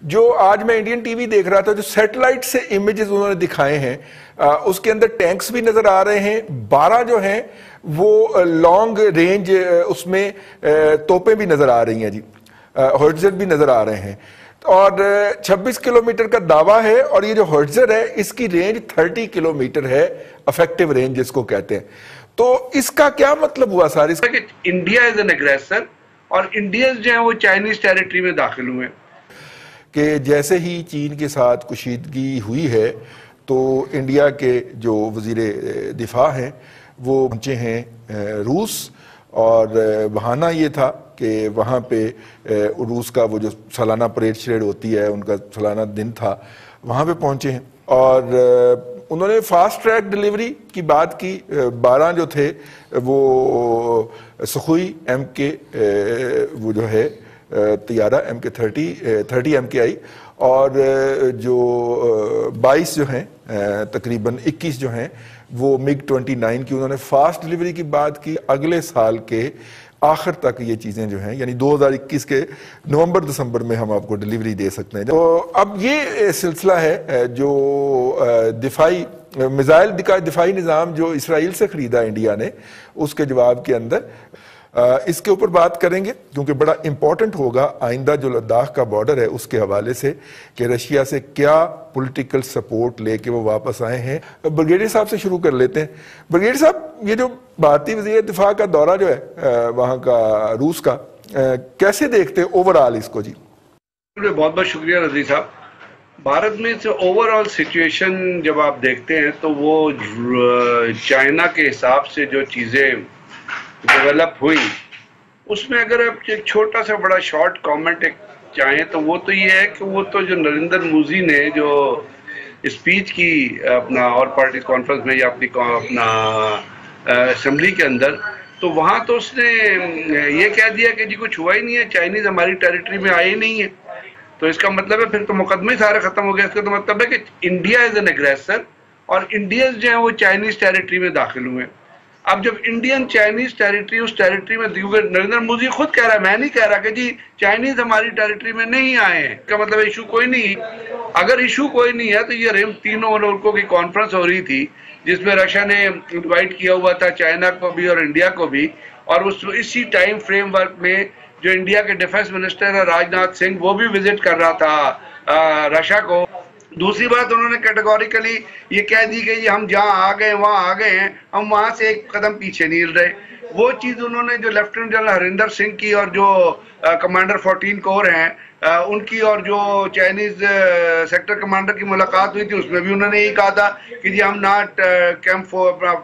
جو آج میں انڈین ٹی وی دیکھ رہا تھا، جو سیٹلائٹ سے امیجز انہوں نے دکھائے ہیں، اس کے اندر ٹینکس بھی نظر آ رہے ہیں، 12 جو ہیں وہ لانگ رینج اس میں توپیں بھی نظر آ رہی ہیں جی، ہوئٹزر بھی نظر آ رہے ہیں، اور 26 کلومیٹر کا دعویٰ ہے، اور یہ جو ہوئٹزر ہے اس کی رینج 30 کلومیٹر ہے، افیکٹیو رینج جس کو کہتے ہیں۔ تو اس کا کیا مطلب ہوا ساری؟ انڈیا از این اگریسر اور انڈینز جو ہیں وہ چائنیز ٹیریٹری میں داخل ہوئے کہ جیسے ہی چین کے ساتھ کشیدگی ہوئی ہے تو انڈیا کے جو وزیر دفاع ہیں وہ پہنچے ہیں روس، اور بہانہ یہ تھا کہ وہاں پہ روس کا وہ جو سالانہ پریڈ شریڈ ہوتی ہے، ان کا سالانہ دن تھا، وہاں پہ پہنچے ہیں، اور انہوں نے فاسٹ ٹریک ڈیلیوری کی بات کی۔ 12 جو تھے وہ سخوئی ایم کے وہ جو ہے طیارہ MK30 MKI، اور جو 22 جو ہیں تقریباً 21 جو ہیں وہ MiG-29 کی انہوں نے فاسٹ ڈیلیوری کی بات کی۔ اگلے سال کے آخر تک یہ چیزیں جو ہیں، یعنی 2021 کے نومبر دسمبر میں ہم آپ کو ڈیلیوری دے سکتے ہیں۔ تو اب یہ سلسلہ ہے جو دفاعی میزائل دفاعی نظام جو اسرائیل سے خریدا انڈیا نے، اس کے جواب کے اندر اس کے اوپر بات کریں گے، کیونکہ بڑا امپورٹنٹ ہوگا آئندہ جو لداخ کا بارڈر ہے اس کے حوالے سے کہ رشیا سے کیا پولیٹیکل سپورٹ لے کے وہ واپس آئے ہیں۔ بریگیڈیئر صاحب سے شروع کر لیتے ہیں۔ بریگیڈیئر صاحب، یہ جو بھارتی وزیر دفاع کا دورہ جو ہے وہاں کا روس کا، کیسے دیکھتے ہیں اوورآل اس کو؟ جی بہت بہت شکریہ رضی صاحب۔ بھارت میں سے اوورآل سچویشن جب آپ دیکھتے ہیں تو وہ چائنا کے حساب سے جو چیزیں ڈیولپ ہوئی، اس میں اگر آپ ایک چھوٹا سا بڑا شارٹ کامنٹ چاہیں تو وہ تو یہ ہے کہ وہ تو جو نریندر مودی نے جو اسپیچ کی اپنا اور پارٹی کانفرنس میں یا اپنا اسمبلی کے اندر، تو وہاں تو اس نے یہ کہہ دیا کہ جی کچھ ہوا ہی نہیں ہے، چائنیز ہماری ٹیریٹری میں آئے ہی نہیں ہے۔ تو اس کا مطلب ہے پھر تو مقدمہ ہی سارے ختم ہو گیا۔ اس کا تو مطلب ہے کہ انڈیا از این اگریسر اور انڈینز جو ہیں وہ چائنیز ٹیریٹری میں داخل ہوئے۔ اب جب انڈین چائنیز ٹیریٹری اس ٹیریٹری میں نریندر مودی خود کہہ رہا ہے، میں نہیں کہہ رہا کہ جی چائنیز ہماری ٹیریٹری میں نہیں آئے ہیں، اس کا مطلب ایشو کوئی نہیں۔ اگر ایشو کوئی نہیں ہے تو یہ تینوں ملکوں کی کانفرنس ہو رہی تھی جس میں رشیا نے انوائٹ کیا ہوا تھا چائنا کو بھی اور انڈیا کو بھی، اور اسی ٹائم فریم ورک میں جو انڈیا کے ڈیفنس منسٹر ہے راج ناتھ سنگھ، وہ بھی وزٹ کر رہا تھا رشیا کو۔ دوسری بات انہوں نے کیٹیگوریکلی یہ کہہ دی کہ ہم جہاں آ گئے وہاں آ گئے ہیں، ہم وہاں سے ایک قدم پیچھے نہیں ہل رہے۔ وہ چیز انہوں نے جو لیفٹیننٹ جنرل ہریندر سنگھ کی اور جو کمانڈر 14 کور ہیں ان کی اور جو چائنیز سیکٹر کمانڈر کی ملاقات ہوئی تھی، اس میں بھی انہوں نے یہی کہا تھا کہ جی ہم نہ کیمپ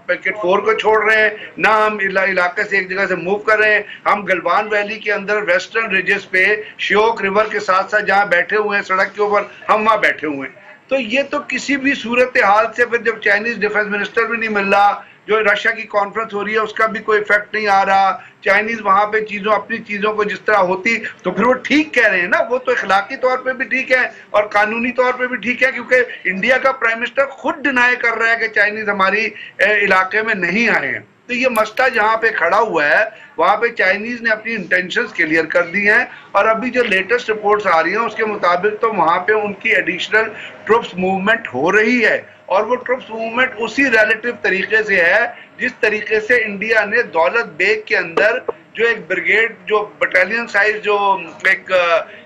پیکٹ 4 کو چھوڑ رہے ہیں، نہ ہم علاقے سے ایک جگہ سے موو کر رہے ہیں۔ ہم گلوان ویلی کے اندر ویسٹرن ریجز پہ شیوک ریور کے ساتھ ساتھ جہاں بیٹھے ہوئے ہیں سڑک کے اوپر، ہم وہاں بیٹھے ہوئے ہیں۔ تو یہ تو کسی بھی صورتحال سے پھر جب چائنیز ڈیفنس منسٹر بھی نہیں مل رہا، جو رشیا کی کانفرنس ہو رہی ہے اس کا بھی کوئی ایفیکٹ نہیں آ رہا، چائنیز وہاں پہ اپنی چیزوں کو جس طرح ہوتی، تو پھر وہ ٹھیک کہہ رہے ہیں نا، وہ تو اخلاقی طور پہ بھی ٹھیک ہے اور قانونی طور پہ بھی ٹھیک ہے، کیونکہ انڈیا کا پرائم منسٹر خود ڈینائی کر رہا ہے کہ چائنیز ہماری علاقے میں نہیں آئے ہیں۔ تو یہ مسئلہ جہاں پہ کھڑا ہوا ہے وہاں پہ چائنیز نے اپنی انٹینشنز کلیئر کر دی ہیں، اور ابھی جو لیٹسٹ رپورٹس آ رہی ہیں اس کے مطابق تو وہاں پہ ان کی ایڈیشنل ٹروپس موومنٹ ہو رہی ہے، اور وہ ٹروپس موومنٹ اسی ریلیٹیو طریقے سے ہے جس طریقے سے انڈیا نے دولت بیگ کے اندر جو ایک بریگیڈ، جو بٹالین سائز جو ایک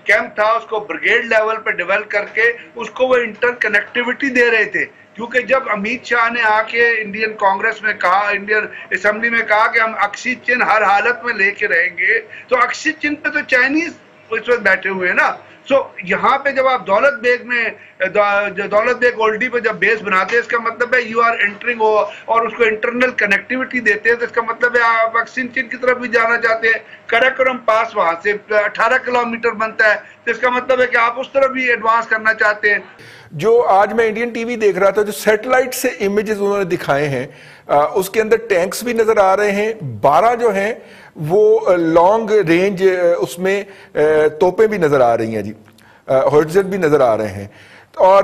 کیمپ تھا، اس کو بریگیڈ لیول پہ ڈیولپ کر کے اس کو وہ انٹر کنیکٹیوٹی دے رہے تھے۔ کیونکہ جب امیت شاہ نے آ کے انڈین کانگریس میں کہا، انڈین اسمبلی میں کہا کہ ہم اکشی چن ہر حالت میں لے کے رہیں گے، تو اکشی چن پہ تو چائنیز اس وقت بیٹھے ہوئے ہیں نا۔ سو یہاں پہ جب آپ دولت بیگ میں دولت بیگ اولڈی پہ جب بیس بناتے ہیں، اس کا مطلب ہے یو آر انٹرنگ اور اس کو انٹرنل کنیکٹیوٹی دیتے ہیں، تو اس کا مطلب ہے آپ اکشی چن کی طرف بھی جانا چاہتے ہیں۔ کراکورم پاس وہاں سے 18 کلومیٹر بنتا ہے، تو اس کا مطلب ہے کہ آپ اس طرف بھی ایڈوانس کرنا چاہتے ہیں۔ جو آج میں انڈین ٹی وی دیکھ رہا تھا، جو سیٹلائٹ سے امیجز انہوں نے دکھائے ہیں، اس کے اندر ٹینکس بھی نظر آ رہے ہیں، 12 جو ہیں وہ لانگ رینج اس میں توپیں بھی نظر آ رہی ہیں جی، ہوئٹزر بھی نظر آ رہے ہیں، اور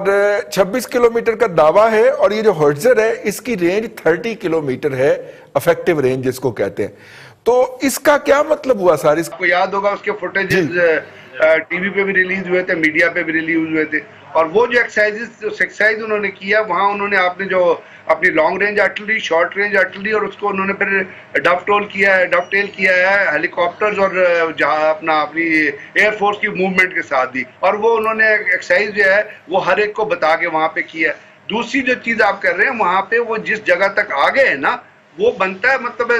26 کلومیٹر کا دعویٰ ہے، اور یہ جو ہوئٹزر ہے اس کی رینج 30 کلومیٹر ہے، افیکٹیو رینج جس کو کہتے ہیں۔ تو اس کا کیا مطلب ہوا ساری؟ آپ کو یاد ہوگا اس کے فوٹیجز ٹی وی پہ بھی ریلیز ہوئے تھے, میڈیا پہ بھی ریلیز ہوئے تھے. اور وہ جو ایکسرسائز انہوں نے کیا وہاں, انہوں نے آپ نے جو اپنی long range artillery, short range artillery, اور اس کو انہوں نے پھر ڈف ٹیل کیا ہے ہیلی کاپٹرز اور اپنی ایئر فورس کی موومنٹ کے ساتھ دی. اور وہ انہوں نے ایکسرسائز جو ہے وہ ہر ایک کو بتا کے وہاں پہ کیا ہے. دوسری جو چیز آپ کر رہے ہیں وہاں پہ وہ جس جگہ تک آگے ہے نا, وہ بنتا ہے مطلب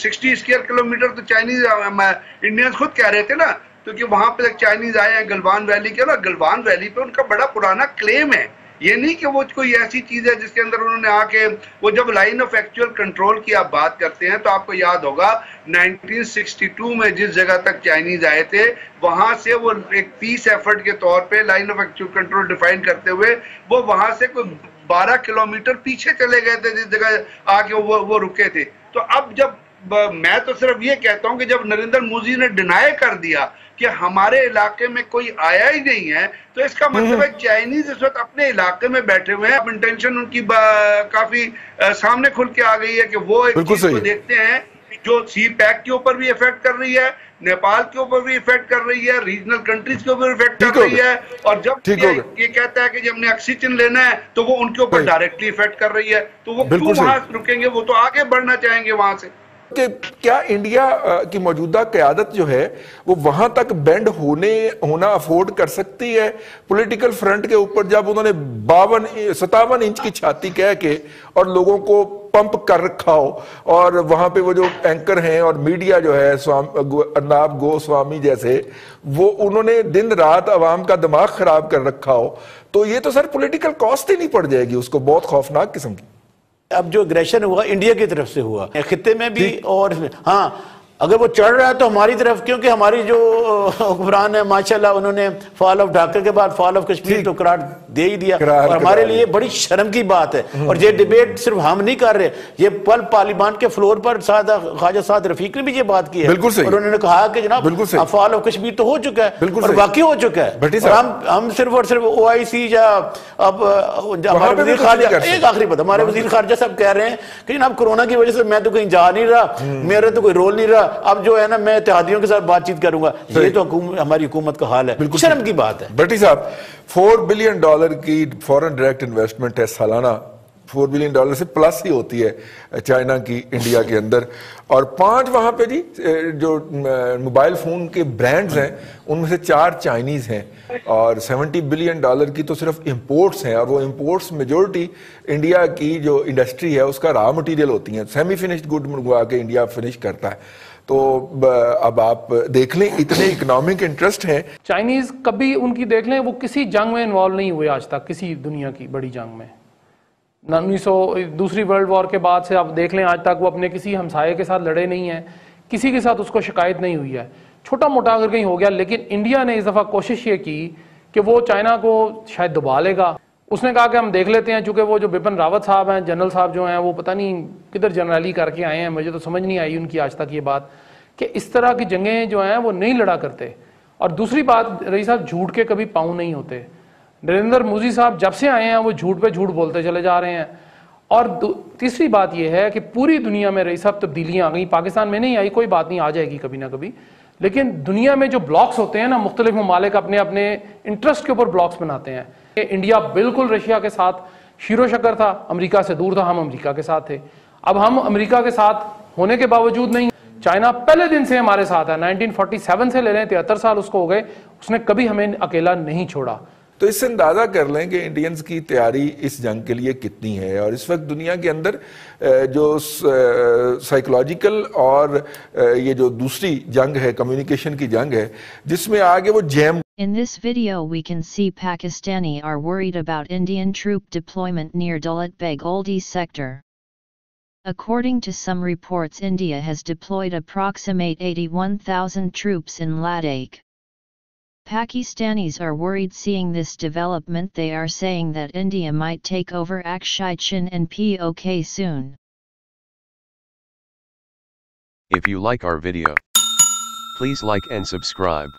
60 اسکوائر کلومیٹر. تو چائنیز انڈینز خود کہہ رہے تھے نا, کیونکہ وہاں پہ چائنیز آئے ہیں گلوان ویلی کے, نا گلوان ویلی پہ ان کا بڑا پرانا کلیم ہے. یہ نہیں کہ وہ کوئی ایسی چیز ہے جس کے اندر انہوں نے آ کے, وہ جب لائن آف ایکچوئل کنٹرول کی آپ بات کرتے ہیں تو آپ کو یاد ہوگا 1962 میں جس جگہ تک چائنیز آئے تھے وہاں سے وہ ایک پیس ایفرٹ کے طور پہ line of actual control define کرتے ہوئے وہ وہاں سے کوئی 12 کلومیٹر پیچھے چلے گئے تھے جس جگہ آ کے وہ رکے تھے. تو اب جب میں تو صرف یہ کہتا ہوں کہ جب نریندر مودی نے ڈینائی کر دیا کہ ہمارے علاقے میں کوئی آیا ہی نہیں ہے, تو اس کا مطلب ہے چائنیز اس وقت اپنے علاقے میں بیٹھے ہوئے ہیں. اب انٹینشن ان کی کافی سامنے کھل کے آ گئی ہے کہ وہ ایک چیز کو دیکھتے ہیں جو سی پیک کے اوپر بھی افیکٹ کر رہی ہے, نیپال کے اوپر بھی افیکٹ کر رہی ہے, ریجنل کنٹریز کے اوپر افیکٹ کر رہی ہے. اور جب یہ کہتا ہے کہ جب ہم نے آکسیجن لینا ہے تو وہ ان کے اوپر ڈائریکٹلی افیکٹ کر رہی ہے. تو وہ کیوں وہاں رکیں گے, وہ تو آگے بڑھنا چاہیں گے وہاں سے. کہ کیا انڈیا کی موجودہ قیادت جو ہے وہ وہاں تک بینڈ ہونا افورڈ کر سکتی ہے پولیٹیکل فرنٹ کے اوپر, جب انہوں نے 57 انچ کی چھاتی کہہ کے اور لوگوں کو پمپ کر رکھا ہو, اور وہاں پہ وہ جو اینکر ہیں اور میڈیا جو ہے ارناب گوسوامی جیسے, وہ انہوں نے دن رات عوام کا دماغ خراب کر رکھا ہو, تو یہ تو سر پولیٹیکل کاسٹ ہی نہیں پڑ جائے گی اس کو, بہت خوفناک قسم کی. اب جو اگریشن ہوا انڈیا کی طرف سے ہوا خطے میں بھی, اور ہاں اگر وہ چڑھ رہا ہے تو ہماری طرف, کیونکہ ہماری جو حکمران ہے ماشاءاللہ انہوں نے فال آف ڈھاکہ کے بعد فال آف کشمیر تو قرار دے ہی دیا, اور ہمارے لیے بڑی شرم کی بات ہے. اور یہ ڈیبیٹ صرف ہم نہیں کر رہے, یہ پارلیمان کے فلور پر خواجہ سعد رفیق نے بھی یہ بات کی ہے, اور انہوں نے کہا کہ جناب فال آف کشمیر تو ہو چکا ہے, اور واقعی ہو چکا ہے. اور ہم صرف اور صرف OIC یا اب ہمارے وزیر خارجہ, ایک آخری بات, ہمارے وزیر خارجہ صاحب کہہ رہے ہیں کہ جناب کورونا کی وجہ سے میں تو کہیں جا نہیں رہا, میرا تو کوئی رول نہیں رہا, اب جو ہے نا میں اتحادیوں کے ساتھ بات چیت کروں گا. یہ تو ہماری حکومت کا حال ہے, شرم کی بات ہے. بٹی صاحب $4 بلین کی فورن ڈائریکٹ انویسٹمنٹ ہے سالانہ, $4 بلین سے پلس ہی ہوتی ہے چائنا کی انڈیا کے اندر, اور 5 وہاں پہ جی جو موبائل فون کے برانڈز ہیں ان میں سے 4 چائنیز ہیں, اور $70 بلین کی تو صرف امپورٹس ہیں, اور وہ امپورٹس میجورٹی انڈیا کی جو انڈسٹری ہے اس کا را مٹیریل ہوتی ہیں, سیمی فنشڈ گڈ منگوا کے انڈیا فنش کرتا ہے. تو اب آپ دیکھ لیں اتنے اکنامک انٹرسٹ ہیں. چائنیز کبھی ان کی دیکھ لیں وہ کسی جنگ میں انوالو نہیں ہوئے آج تک, کسی دنیا کی بڑی جنگ میں. 1902 ورلڈ وار کے بعد سے آپ دیکھ لیں آج تک وہ اپنے کسی ہمسائے کے ساتھ لڑے نہیں ہیں, کسی کے ساتھ اس کو شکایت نہیں ہوئی ہے. چھوٹا موٹا اگر کہیں ہو گیا, لیکن انڈیا نے اس دفعہ کوشش یہ کی کہ وہ چائنا کو شاید دبا لے گا. اس نے کہا کہ ہم دیکھ لیتے ہیں, چونکہ وہ جو بپن راوت صاحب ہیں, جنرل صاحب جو ہیں, وہ پتہ نہیں کدھر جنرلی کر کے آئے ہیں, مجھے تو سمجھ نہیں آئی ان کی آج تک یہ بات کہ اس طرح کی جنگیں جو ہیں وہ نہیں لڑا کرتے. اور دوسری بات رئیس صاحب, جھوٹ کے کبھی پاؤں نہیں ہوتے. نریندر مودی صاحب جب سے آئے ہیں وہ جھوٹ پہ جھوٹ بولتے چلے جا رہے ہیں. اور تیسری بات یہ ہے کہ پوری دنیا میں رئیس صاحب تبدیلیاں آ گئیں, پاکستان میں نہیں آئی, کوئی بات نہیں, آ جائے گی کبھی نہ کبھی, لیکن دنیا میں جو بلاکس ہوتے ہیں نا, مختلف ممالک اپنے اپنے انٹرسٹ کے اوپر بلاکس بناتے ہیں. انڈیا بالکل رشیا کے ساتھ شیر و شکر تھا, امریکہ سے دور تھا, ہم امریکہ کے ساتھ تھے. اب ہم امریکہ کے ساتھ ہونے کے باوجود نہیں, چائنا پہلے دن سے ہمارے ساتھ ہے, 1947 سے لے لیں 73 سال اس کو ہو گئے, اس نے کبھی ہمیں اکیلا نہیں چھوڑا. تو اس سے اندازہ کر لیں کہ انڈینز کی تیاری اس جنگ کے لیے کتنی ہے, اور اس وقت دنیا کے اندر جو سائیکولوجیکل اور یہ جو دوسری جنگ ہے, کمیونیکیشن کی جنگ ہے, جس میں آگے وہ جیم. In this video we can see Pakistani are worried about Indian troop deployment near Dalit Beg Oldi sector. According to some reports, India has deployed approximate 81,000 troops in Ladakh. Pakistanis are worried seeing this development. They are saying that India might take over Akshay Chin and POK soon. If you like our video, please like and subscribe.